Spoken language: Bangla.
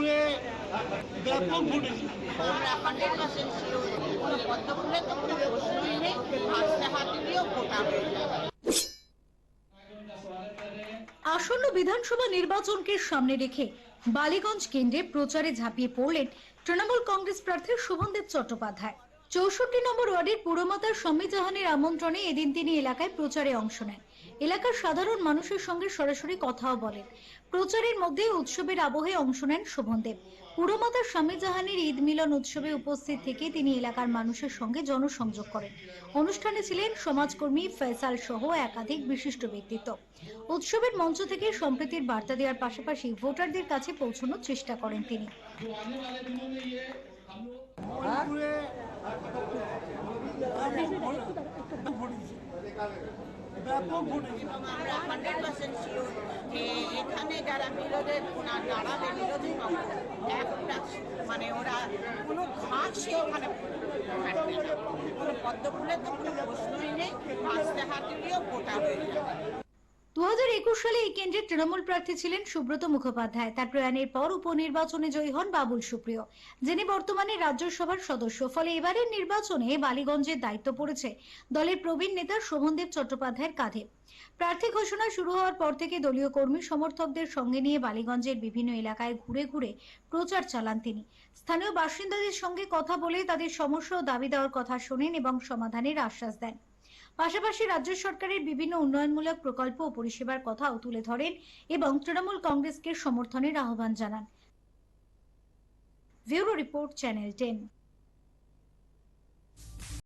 জুড়ে ব্যাপক ঘটেছে। আমরা 100% শিওর কোনো পদ্মফুলে তো কোনো প্রশ্নই নেই, আস্তে হাত দিয়েও ভোটা হয়ে যাবে। আসন্ন বিধানসভা নির্বাচনকে সামনে রেখে বালিগঞ্জ কেন্দ্রে প্রচারে ঝাঁপিয়ে পড়লেন তৃণমূল কংগ্রেস প্রার্থী শোভনদেব চট্টোপাধ্যায়। 64 নম্বর ওয়ার্ডের পুরমাতা শাম্মী জাহানের আমন্ত্রণে এদিন তিনি এলাকায় প্রচারে অংশ নেন। এলাকার সাধারণ মানুষের সঙ্গে সরাসরি কথাও বলেন। প্রচারের মধ্যে উৎসবের আবহে অংশ নেন শোভনদেব। পুরমাতা শাম্মী জাহানের ঈদ মিলন উৎসবে উপস্থিত থেকে তিনি এলাকার মানুষের সঙ্গে জনসংযোগ করেন। অনুষ্ঠানে ছিলেন সমাজকর্মী ফয়সাল সহ একাধিক বিশিষ্ট ব্যক্তিত্ব। উৎসবের মঞ্চ থেকে সম্প্রীতির বার্তা দেওয়ার পাশাপাশি ভোটারদের কাছে পৌঁছানোর চেষ্টা করেন তিনি। আমরা 100% শিওর যে এখানে যারা বিরোধের দাঁড়াবে বিরোধী পক্ষ একটা মানে ওরা কোনো ঘাসই ওখানে কাটবে না, কোনো পদ্মফুলে তো কোনো প্রশ্নই নেই, আস্তে হাত দিয়েও ভোটা হয়ে যাবে। 2021 সালে এই কেন্দ্রে তৃণমূল প্রার্থী ছিলেন সুব্রত মুখোপাধ্যায়। তার প্রয়াণের পর উপনির্বাচনে জয়ী হন বাবুল সুপ্রিয়, যিনি বর্তমানে রাজ্যসভার সদস্য। ফলে এবারের নির্বাচনে বালিগঞ্জের দায়িত্ব পড়েছে দলের প্রবীণ নেতা শোভনদেব চট্টোপাধ্যায়ের কাঁধে। প্রার্থী ঘোষণা শুরু হওয়ার পর থেকে দলীয় কর্মী সমর্থকদের সঙ্গে নিয়ে বালিগঞ্জের বিভিন্ন এলাকায় ঘুরে ঘুরে প্রচার চালান তিনি। স্থানীয় বাসিন্দাদের সঙ্গে কথা বলে তাদের সমস্যা ও দাবি দেওয়ার কথা শোনেন এবং সমাধানের আশ্বাস দেন। পাশাপাশি রাজ্য সরকারের বিভিন্ন উন্নয়নমূলক প্রকল্প ও পরিষেবার কথাও তুলে ধরেন এবং তৃণমূল কংগ্রেসকে সমর্থনের আহ্বান জানান। Bureau report, channel 10।